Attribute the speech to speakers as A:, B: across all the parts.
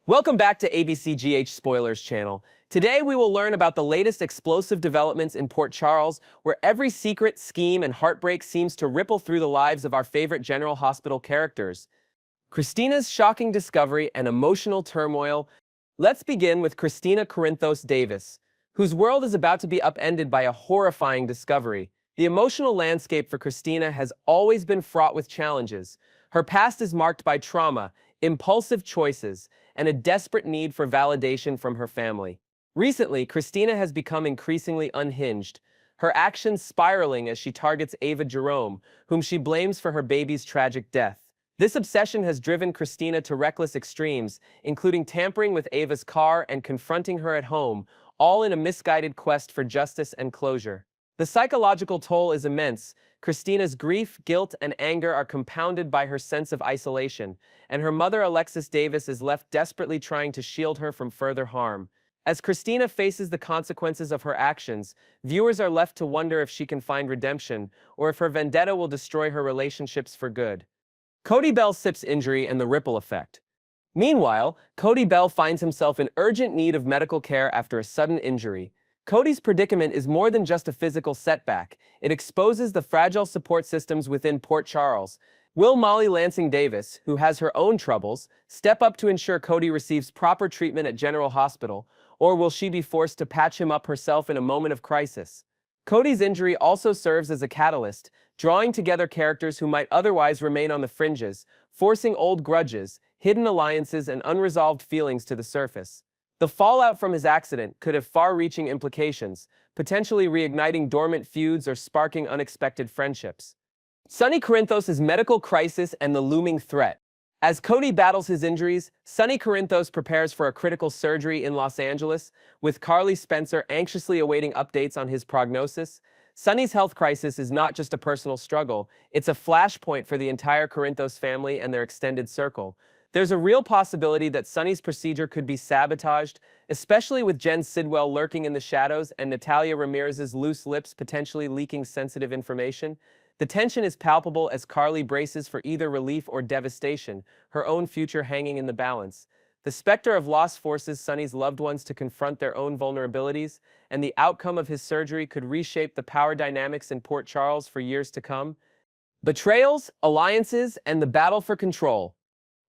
A: Welcome back to ABCGH Spoilers channel. Today we will learn about the latest explosive developments in Port Charles, where every secret, scheme, and heartbreak seems to ripple through the lives of our favorite General Hospital characters. Christina's shocking discovery and emotional turmoil. Let's begin with Christina Corinthos Davis, whose world is about to be upended by a horrifying discovery. The emotional landscape for Christina has always been fraught with challenges. Her past is marked by trauma, impulsive choices, and a desperate need for validation from her family. Recently, Christina has become increasingly unhinged, her actions spiraling as she targets Ava Jerome, whom she blames for her baby's tragic death. This obsession has driven Christina to reckless extremes, including tampering with Ava's car and confronting her at home, all in a misguided quest for justice and closure. The psychological toll is immense. Christina's grief, guilt, and anger are compounded by her sense of isolation, and her mother Alexis Davis is left desperately trying to shield her from further harm. As Christina faces the consequences of her actions, viewers are left to wonder if she can find redemption, or if her vendetta will destroy her relationships for good. Cody Bell's SIPS injury and the ripple effect. Meanwhile, Cody Bell finds himself in urgent need of medical care after a sudden injury. Cody's predicament is more than just a physical setback. It exposes the fragile support systems within Port Charles. Will Molly Lansing Davis, who has her own troubles, step up to ensure Cody receives proper treatment at General Hospital, or will she be forced to patch him up herself in a moment of crisis? Cody's injury also serves as a catalyst, drawing together characters who might otherwise remain on the fringes, forcing old grudges, hidden alliances, and unresolved feelings to the surface. The fallout from his accident could have far-reaching implications, potentially reigniting dormant feuds or sparking unexpected friendships. Sonny Corinthos' medical crisis and the looming threat. As Cody battles his injuries, Sonny Corinthos prepares for a critical surgery in Los Angeles, with Carly Spencer anxiously awaiting updates on his prognosis. Sonny's health crisis is not just a personal struggle, it's a flashpoint for the entire Corinthos family and their extended circle. There's a real possibility that Sonny's procedure could be sabotaged, especially with Jen Sidwell lurking in the shadows and Natalia Ramirez's loose lips potentially leaking sensitive information. The tension is palpable as Carly braces for either relief or devastation, her own future hanging in the balance. The specter of loss forces Sonny's loved ones to confront their own vulnerabilities, and the outcome of his surgery could reshape the power dynamics in Port Charles for years to come. Betrayals, alliances, and the battle for control.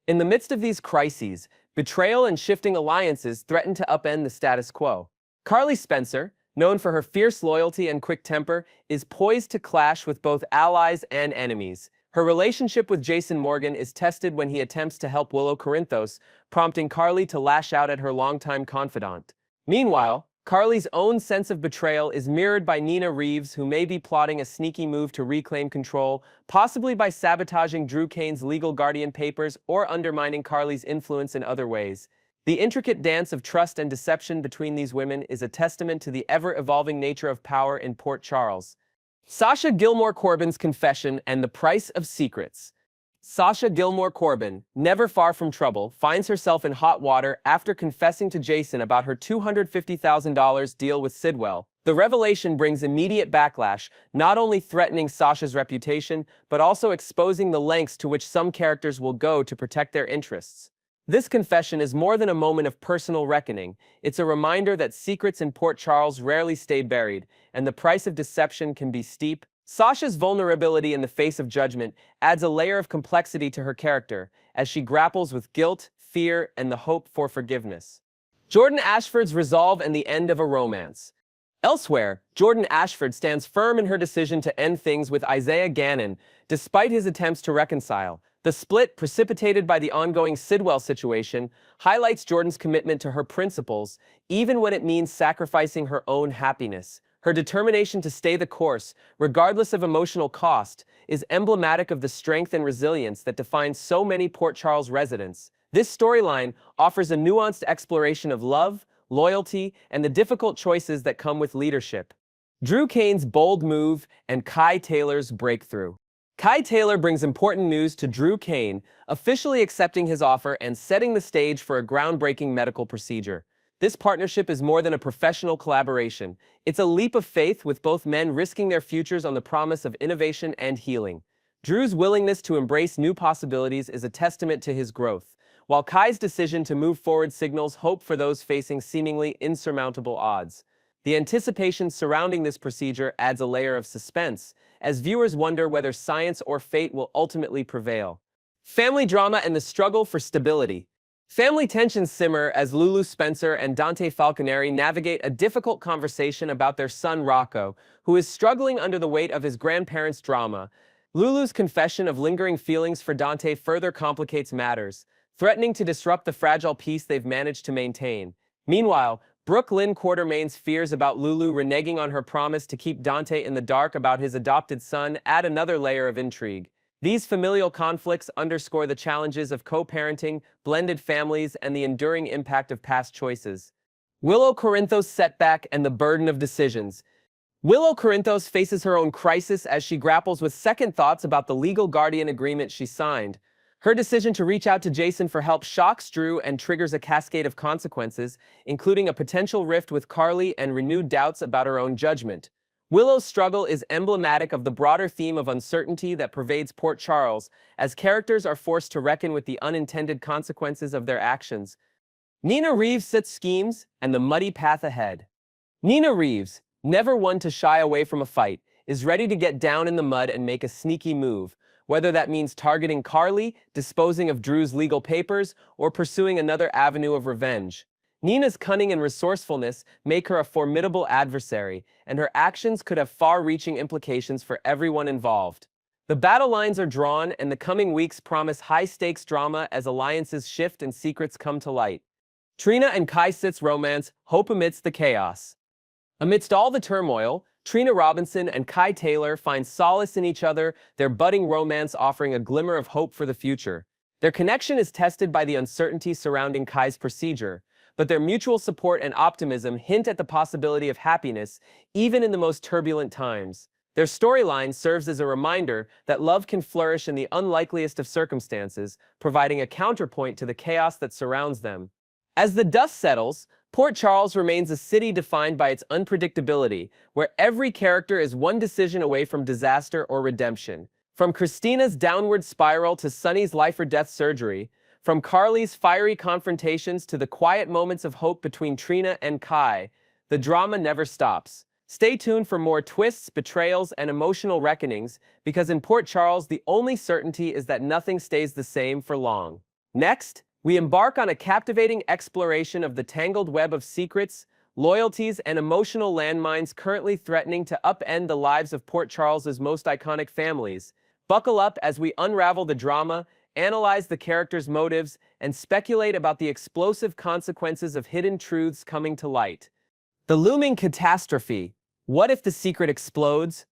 A: In the midst of these crises, betrayal and shifting alliances threaten to upend the status quo. Carly Spencer, known for her fierce loyalty and quick temper, is poised to clash with both allies and enemies. Her relationship with Jason Morgan is tested when he attempts to help Willow Corinthos, prompting Carly to lash out at her longtime confidant. Meanwhile, Carly's own sense of betrayal is mirrored by Nina Reeves, who may be plotting a sneaky move to reclaim control, possibly by sabotaging Drew Kane's legal guardian papers or undermining Carly's influence in other ways. The intricate dance of trust and deception between these women is a testament to the ever-evolving nature of power in Port Charles. Sasha Gilmore Corbin's confession and the price of secrets. Sasha Gilmore Corbin, never far from trouble, finds herself in hot water after confessing to Jason about her $250,000 deal with Sidwell. The revelation brings immediate backlash, not only threatening Sasha's reputation, but also exposing the lengths to which some characters will go to protect their interests. This confession is more than a moment of personal reckoning. It's a reminder that secrets in Port Charles rarely stay buried, and the price of deception can be steep. Sasha's vulnerability in the face of judgment adds a layer of complexity to her character as she grapples with guilt, fear, and the hope for forgiveness. Jordan Ashford's resolve and the end of a romance. Elsewhere, Jordan Ashford stands firm in her decision to end things with Isaiah Gannon, despite his attempts to reconcile. The split, precipitated by the ongoing Sidwell situation, highlights Jordan's commitment to her principles, even when it means sacrificing her own happiness. Her determination to stay the course, regardless of emotional cost, is emblematic of the strength and resilience that defines so many Port Charles residents. This storyline offers a nuanced exploration of love, loyalty, and the difficult choices that come with leadership. Drew Kane's bold move and Kai Taylor's breakthrough. Kai Taylor brings important news to Drew Kane, officially accepting his offer and setting the stage for a groundbreaking medical procedure. This partnership is more than a professional collaboration. It's a leap of faith, with both men risking their futures on the promise of innovation and healing. Drew's willingness to embrace new possibilities is a testament to his growth. while Kai's decision to move forward signals hope for those facing seemingly insurmountable odds. The anticipation surrounding this procedure adds a layer of suspense, as viewers wonder whether science or fate will ultimately prevail. Family drama and the struggle for stability. Family tensions simmer as Lulu Spencer and Dante Falconeri navigate a difficult conversation about their son Rocco, who is struggling under the weight of his grandparents' drama. Lulu's confession of lingering feelings for Dante further complicates matters, threatening to disrupt the fragile peace they've managed to maintain. Meanwhile, Brooklyn Quartermain's fears about Lulu reneging on her promise to keep Dante in the dark about his adopted son add another layer of intrigue. These familial conflicts underscore the challenges of co-parenting, blended families, and the enduring impact of past choices. Willow Corinthos' setback and the burden of decisions. Willow Corinthos faces her own crisis as she grapples with second thoughts about the legal guardian agreement she signed. Her decision to reach out to Jason for help shocks Drew and triggers a cascade of consequences, including a potential rift with Carly and renewed doubts about her own judgment. Willow's struggle is emblematic of the broader theme of uncertainty that pervades Port Charles, as characters are forced to reckon with the unintended consequences of their actions. Nina Reeves sets schemes and the muddy path ahead. Nina Reeves, never one to shy away from a fight, is ready to get down in the mud and make a sneaky move, whether that means targeting Carly, disposing of Drew's legal papers, or pursuing another avenue of revenge. Nina's cunning and resourcefulness make her a formidable adversary, and her actions could have far-reaching implications for everyone involved. The battle lines are drawn, and the coming weeks promise high-stakes drama as alliances shift and secrets come to light. Trina and Kai Sit's romance, hope amidst the chaos. Amidst all the turmoil, Trina Robinson and Kai Taylor find solace in each other, their budding romance offering a glimmer of hope for the future. Their connection is tested by the uncertainty surrounding Kai's procedure, but their mutual support and optimism hint at the possibility of happiness, even in the most turbulent times. Their storyline serves as a reminder that love can flourish in the unlikeliest of circumstances, providing a counterpoint to the chaos that surrounds them. As the dust settles, Port Charles remains a city defined by its unpredictability, where every character is one decision away from disaster or redemption. From Christina's downward spiral to Sunny's life-or-death surgery, from Carly's fiery confrontations to the quiet moments of hope between Trina and Kai, the drama never stops. Stay tuned for more twists, betrayals, and emotional reckonings, because in Port Charles, the only certainty is that nothing stays the same for long. Next, we embark on a captivating exploration of the tangled web of secrets, loyalties, and emotional landmines currently threatening to upend the lives of Port Charles's most iconic families. Buckle up as we unravel the drama, analyze the characters' motives, and speculate about the explosive consequences of hidden truths coming to light. The looming catastrophe. What if the secret explodes?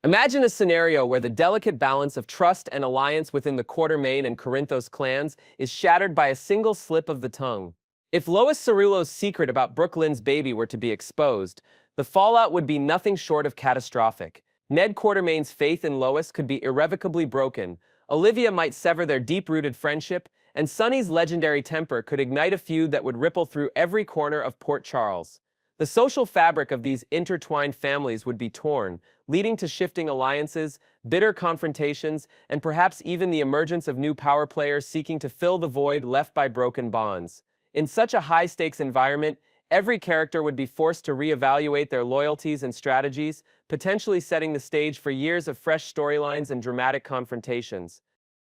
A: Imagine a scenario where the delicate balance of trust and alliance within the Quartermain and Corinthos clans is shattered by a single slip of the tongue. If Lois Cerillo's secret about Brooklyn's baby were to be exposed, the fallout would be nothing short of catastrophic. Ned Quartermain's faith in Lois could be irrevocably broken, Olivia might sever their deep-rooted friendship, and Sunny's legendary temper could ignite a feud that would ripple through every corner of Port Charles. The social fabric of these intertwined families would be torn, leading to shifting alliances, bitter confrontations, and perhaps even the emergence of new power players seeking to fill the void left by broken bonds. In such a high-stakes environment, every character would be forced to reevaluate their loyalties and strategies, potentially setting the stage for years of fresh storylines and dramatic confrontations.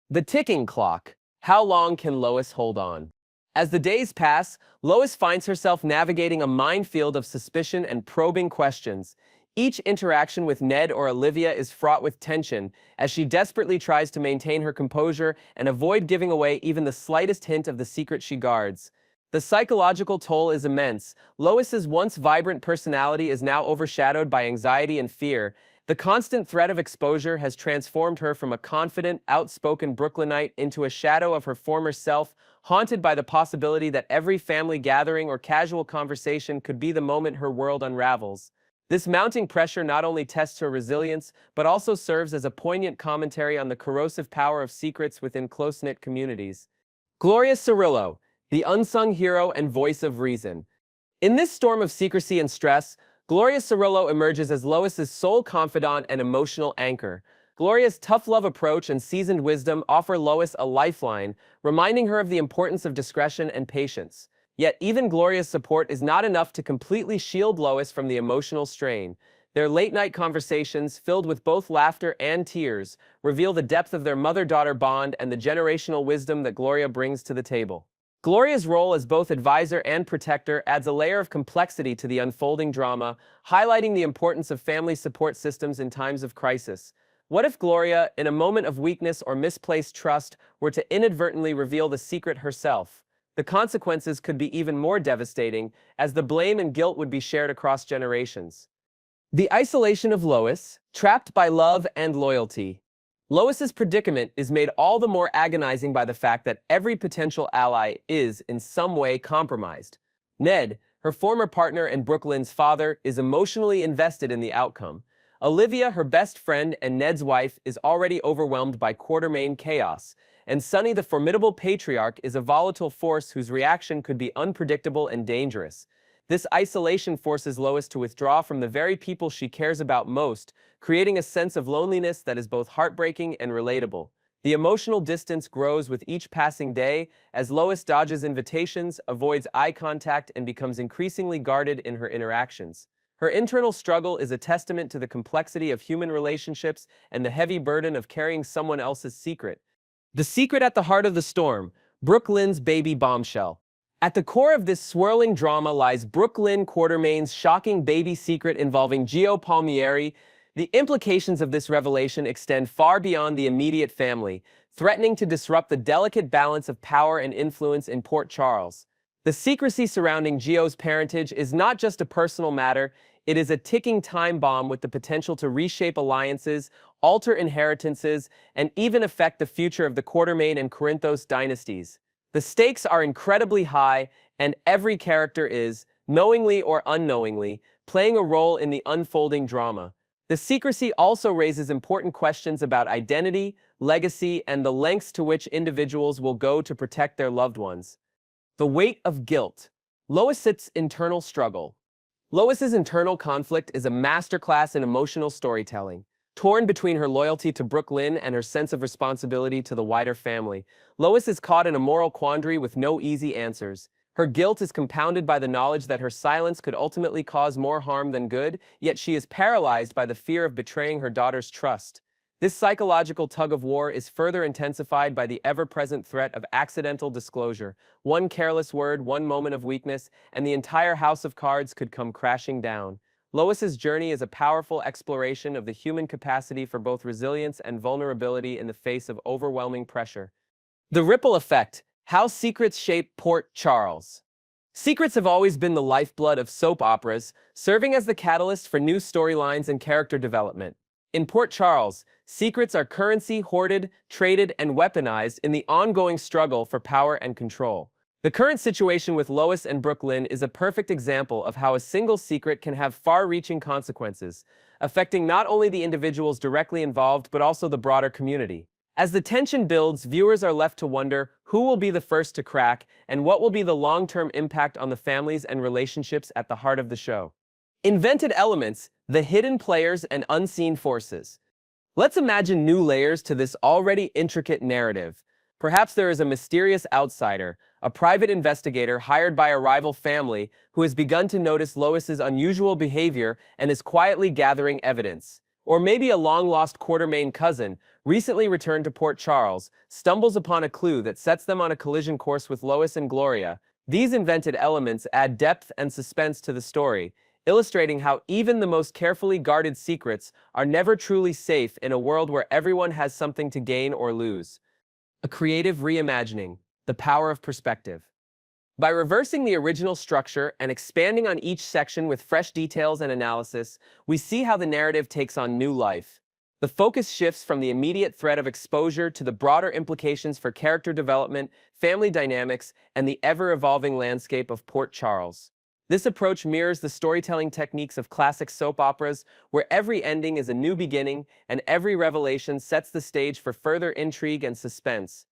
A: The ticking clock. How long can Lois hold on? As the days pass, Lois finds herself navigating a minefield of suspicion and probing questions. Each interaction with Ned or Olivia is fraught with tension, as she desperately tries to maintain her composure and avoid giving away even the slightest hint of the secret she guards. The psychological toll is immense. Lois's once vibrant personality is now overshadowed by anxiety and fear. The constant threat of exposure has transformed her from a confident, outspoken Brooklynite into a shadow of her former self, haunted by the possibility that every family gathering or casual conversation could be the moment her world unravels. This mounting pressure not only tests her resilience, but also serves as a poignant commentary on the corrosive power of secrets within close-knit communities. Gloria Cerillo, the unsung hero and voice of reason. In this storm of secrecy and stress, Gloria Cerillo emerges as Lois's sole confidant and emotional anchor. Gloria's tough love approach and seasoned wisdom offer Lois a lifeline, reminding her of the importance of discretion and patience. Yet even Gloria's support is not enough to completely shield Lois from the emotional strain. Their late-night conversations, filled with both laughter and tears, reveal the depth of their mother-daughter bond and the generational wisdom that Gloria brings to the table. Gloria's role as both advisor and protector adds a layer of complexity to the unfolding drama, highlighting the importance of family support systems in times of crisis. What if Gloria, in a moment of weakness or misplaced trust, were to inadvertently reveal the secret herself? The consequences could be even more devastating, as the blame and guilt would be shared across generations. The isolation of Lois, trapped by love and loyalty. Lois's predicament is made all the more agonizing by the fact that every potential ally is, in some way, compromised. Ned, her former partner and Brooklyn's father, is emotionally invested in the outcome. Olivia, her best friend and Ned's wife, is already overwhelmed by Quartermain chaos, and Sonny, the formidable patriarch, is a volatile force whose reaction could be unpredictable and dangerous. This isolation forces Lois to withdraw from the very people she cares about most, creating a sense of loneliness that is both heartbreaking and relatable. The emotional distance grows with each passing day as Lois dodges invitations, avoids eye contact, and becomes increasingly guarded in her interactions. Her internal struggle is a testament to the complexity of human relationships and the heavy burden of carrying someone else's secret. The secret at the heart of the storm, Brooklyn's baby bombshell. At the core of this swirling drama lies Brooklyn Quartermain's shocking baby secret involving Gio Palmieri. The implications of this revelation extend far beyond the immediate family, threatening to disrupt the delicate balance of power and influence in Port Charles. The secrecy surrounding Gio's parentage is not just a personal matter, it is a ticking time bomb with the potential to reshape alliances, alter inheritances, and even affect the future of the Quartermain and Corinthos dynasties. The stakes are incredibly high, and every character is, knowingly or unknowingly, playing a role in the unfolding drama. The secrecy also raises important questions about identity, legacy, and the lengths to which individuals will go to protect their loved ones. The weight of guilt. Lois's internal struggle. Lois's internal conflict is a masterclass in emotional storytelling. Torn between her loyalty to Brooklyn and her sense of responsibility to the wider family, Lois is caught in a moral quandary with no easy answers. Her guilt is compounded by the knowledge that her silence could ultimately cause more harm than good, yet she is paralyzed by the fear of betraying her daughter's trust. This psychological tug-of-war is further intensified by the ever-present threat of accidental disclosure. One careless word, one moment of weakness, and the entire house of cards could come crashing down. Lois's journey is a powerful exploration of the human capacity for both resilience and vulnerability in the face of overwhelming pressure. The ripple effect. How secrets shape Port Charles. Secrets have always been the lifeblood of soap operas, serving as the catalyst for new storylines and character development. In Port Charles, secrets are currency hoarded, traded, and weaponized in the ongoing struggle for power and control. The current situation with Lois and Brooklyn is a perfect example of how a single secret can have far-reaching consequences, affecting not only the individuals directly involved but also the broader community. As the tension builds, viewers are left to wonder who will be the first to crack and what will be the long-term impact on the families and relationships at the heart of the show. Invented elements, the hidden players and unseen forces. Let's imagine new layers to this already intricate narrative. Perhaps there is a mysterious outsider, a private investigator hired by a rival family who has begun to notice Lois's unusual behavior and is quietly gathering evidence. Or maybe a long-lost Quartermain cousin, recently returned to Port Charles, stumbles upon a clue that sets them on a collision course with Lois and Gloria. These invented elements add depth and suspense to the story, illustrating how even the most carefully guarded secrets are never truly safe in a world where everyone has something to gain or lose. A creative reimagining, the power of perspective. By reversing the original structure and expanding on each section with fresh details and analysis, we see how the narrative takes on new life. The focus shifts from the immediate threat of exposure to the broader implications for character development, family dynamics, and the ever-evolving landscape of Port Charles. This approach mirrors the storytelling techniques of classic soap operas, where every ending is a new beginning and every revelation sets the stage for further intrigue and suspense.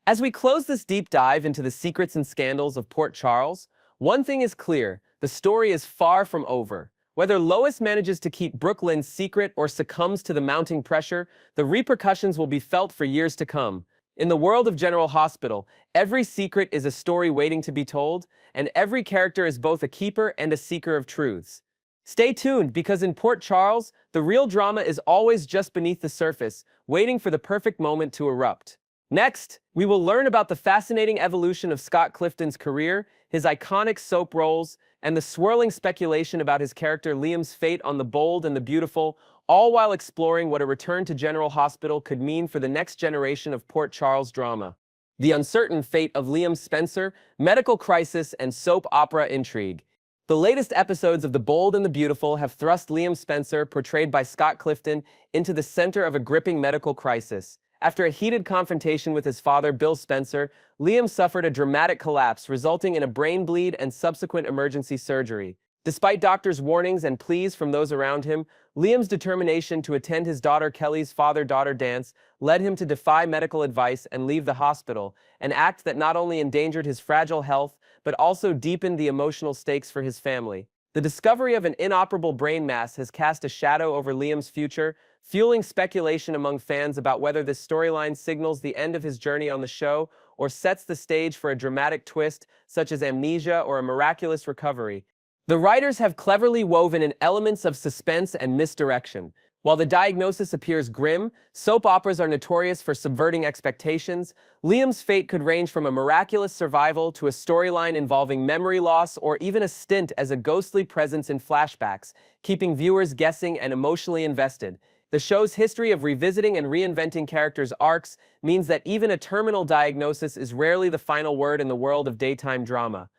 A: As we close this deep dive into the secrets and scandals of Port Charles, one thing is clear: the story is far from over. Whether Lois manages to keep Brooklyn's secret or succumbs to the mounting pressure, the repercussions will be felt for years to come. In the world of General Hospital, every secret is a story waiting to be told, and every character is both a keeper and a seeker of truths. Stay tuned, because in Port Charles, the real drama is always just beneath the surface, waiting for the perfect moment to erupt. Next, we will learn about the fascinating evolution of Scott Clifton's career, his iconic soap roles, and the swirling speculation about his character Liam's fate on The Bold and the Beautiful, all while exploring what a return to General Hospital could mean for the next generation of Port Charles drama. The uncertain fate of Liam Spencer, medical crisis, and soap opera intrigue. The latest episodes of The Bold and the Beautiful have thrust Liam Spencer, portrayed by Scott Clifton, into the center of a gripping medical crisis. After a heated confrontation with his father, Bill Spencer, Liam suffered a dramatic collapse, resulting in a brain bleed and subsequent emergency surgery. Despite doctors' warnings and pleas from those around him, Liam's determination to attend his daughter Kelly's father-daughter dance led him to defy medical advice and leave the hospital, an act that not only endangered his fragile health, but also deepened the emotional stakes for his family. The discovery of an inoperable brain mass has cast a shadow over Liam's future, fueling speculation among fans about whether this storyline signals the end of his journey on the show or sets the stage for a dramatic twist, such as amnesia or a miraculous recovery. The writers have cleverly woven in elements of suspense and misdirection. While the diagnosis appears grim, soap operas are notorious for subverting expectations. Liam's fate could range from a miraculous survival to a storyline involving memory loss or even a stint as a ghostly presence in flashbacks, keeping viewers guessing and emotionally invested. The show's history of revisiting and reinventing characters' arcs means that even a terminal diagnosis is rarely the final word in the world of daytime drama.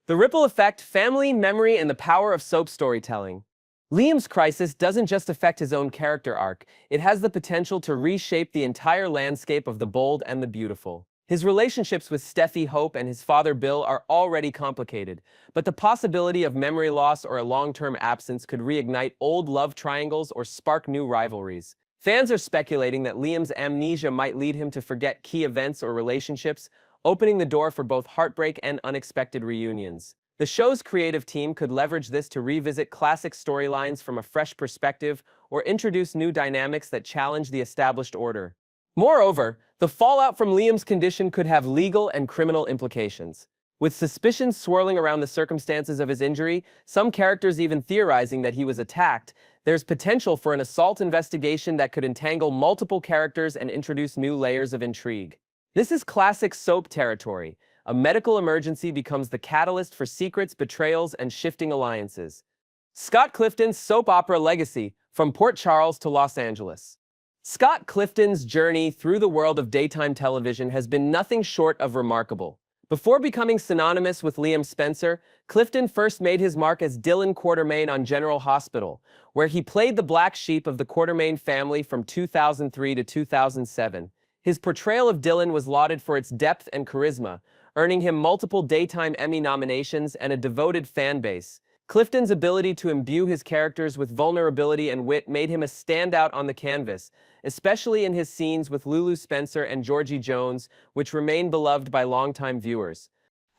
A: The ripple effect, family, memory, and the power of soap storytelling. Liam's crisis doesn't just affect his own character arc, it has the potential to reshape the entire landscape of The Bold and the Beautiful. His relationships with Steffi Hope and his father Bill are already complicated, but the possibility of memory loss or a long-term absence could reignite old love triangles or spark new rivalries. Fans are speculating that Liam's amnesia might lead him to forget key events or relationships, opening the door for both heartbreak and unexpected reunions. The show's creative team could leverage this to revisit classic storylines from a fresh perspective or introduce new dynamics that challenge the established order. Moreover, the fallout from Liam's condition could have legal and criminal implications. With suspicions swirling around the circumstances of his injury, some characters even theorizing that he was attacked, there's potential for an assault investigation that could entangle multiple characters and introduce new layers of intrigue. This is classic soap territory. A medical emergency becomes the catalyst for secrets, betrayals, and shifting alliances. Scott Clifton's soap opera legacy, from Port Charles to Los Angeles. Scott Clifton's journey through the world of daytime television has been nothing short of remarkable. Before becoming synonymous with Liam Spencer, Clifton first made his mark as Dylan Quartermain on General Hospital, where he played the black sheep of the Quartermain family from 2003 to 2007. His portrayal of Dylan was lauded for its depth and charisma, earning him multiple Daytime Emmy nominations and a devoted fan base. Clifton's ability to imbue his characters with vulnerability and wit made him a standout on the canvas, especially in his scenes with Lulu Spencer and Georgie Jones, which remain beloved by longtime viewers.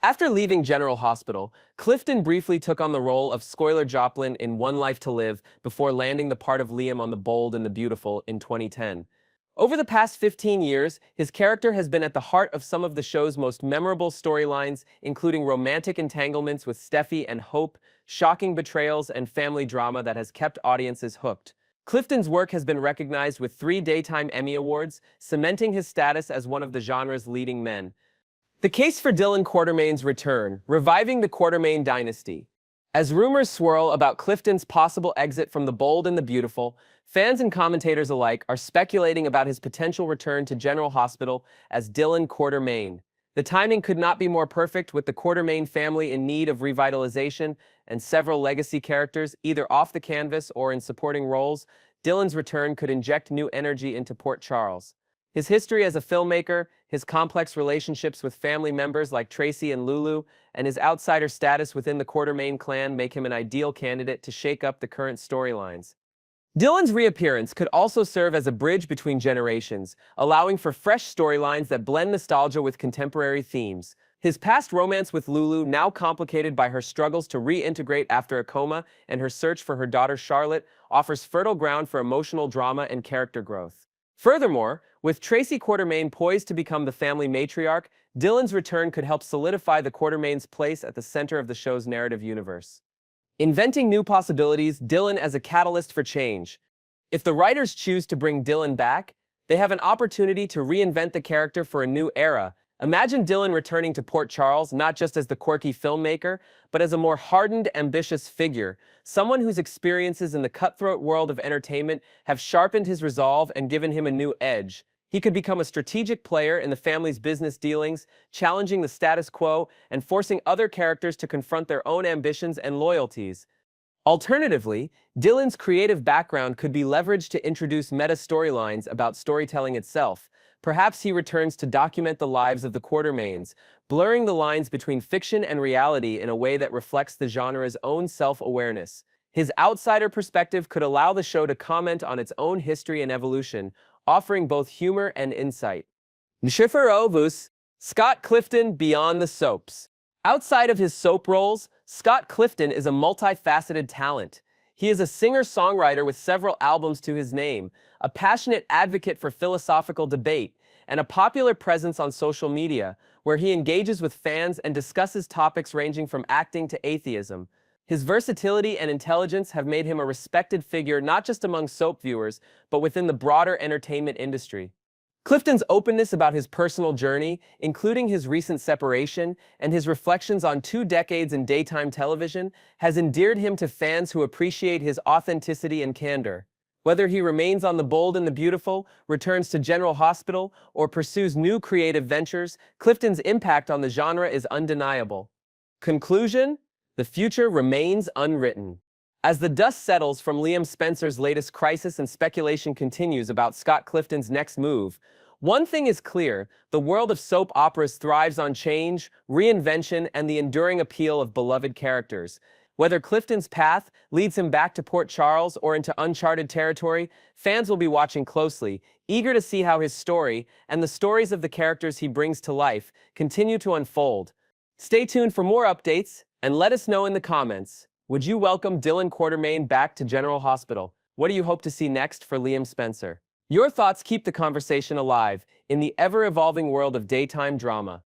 A: After leaving General Hospital, Clifton briefly took on the role of Schuyler Joplin in One Life to Live before landing the part of Liam on The Bold and the Beautiful in 2010. Over the past 15 years, his character has been at the heart of some of the show's most memorable storylines, including romantic entanglements with Steffi and Hope, shocking betrayals, and family drama that has kept audiences hooked. Clifton's work has been recognized with 3 Daytime Emmy Awards, cementing his status as one of the genre's leading men. The case for Dylan Quartermain's return, reviving the Quartermain dynasty. As rumors swirl about Clifton's possible exit from The Bold and the Beautiful, fans and commentators alike are speculating about his potential return to General Hospital as Dylan Quartermain. The timing could not be more perfect, with the Quartermain family in need of revitalization and several legacy characters either off the canvas or in supporting roles. Dylan's return could inject new energy into Port Charles. His history as a filmmaker, his complex relationships with family members like Tracy and Lulu, and his outsider status within the Quartermain clan make him an ideal candidate to shake up the current storylines. Dylan's reappearance could also serve as a bridge between generations, allowing for fresh storylines that blend nostalgia with contemporary themes. His past romance with Lulu, now complicated by her struggles to reintegrate after a coma and her search for her daughter Charlotte, offers fertile ground for emotional drama and character growth. Furthermore, with Tracy Quartermain poised to become the family matriarch, Dylan's return could help solidify the Quartermain's place at the center of the show's narrative universe. Inventing new possibilities, Dylan as a catalyst for change. If the writers choose to bring Dylan back, they have an opportunity to reinvent the character for a new era. Imagine Dylan returning to Port Charles not just as the quirky filmmaker, but as a more hardened, ambitious figure, someone whose experiences in the cutthroat world of entertainment have sharpened his resolve and given him a new edge. He could become a strategic player in the family's business dealings, challenging the status quo and forcing other characters to confront their own ambitions and loyalties. Alternatively, Dylan's creative background could be leveraged to introduce meta storylines about storytelling itself. Perhaps he returns to document the lives of the Quartermains, blurring the lines between fiction and reality in a way that reflects the genre's own self-awareness. His outsider perspective could allow the show to comment on its own history and evolution, offering both humor and insight. Nishiferovus, Scott Clifton beyond the soaps. Outside of his soap roles, Scott Clifton is a multifaceted talent. He is a singer-songwriter with several albums to his name, a passionate advocate for philosophical debate, and a popular presence on social media, where he engages with fans and discusses topics ranging from acting to atheism. His versatility and intelligence have made him a respected figure not just among soap viewers, but within the broader entertainment industry. Clifton's openness about his personal journey, including his recent separation and his reflections on 2 decades in daytime television, has endeared him to fans who appreciate his authenticity and candor. Whether he remains on The Bold and the Beautiful, returns to General Hospital, or pursues new creative ventures, Clifton's impact on the genre is undeniable. Conclusion: the future remains unwritten. As the dust settles from Liam Spencer's latest crisis and speculation continues about Scott Clifton's next move, one thing is clear: the world of soap operas thrives on change, reinvention, and the enduring appeal of beloved characters. Whether Clifton's path leads him back to Port Charles or into uncharted territory, fans will be watching closely, eager to see how his story, and the stories of the characters he brings to life, continue to unfold. Stay tuned for more updates, and let us know in the comments. Would you welcome Dylan Quartermain back to General Hospital? What do you hope to see next for Liam Spencer? Your thoughts keep the conversation alive in the ever-evolving world of daytime drama.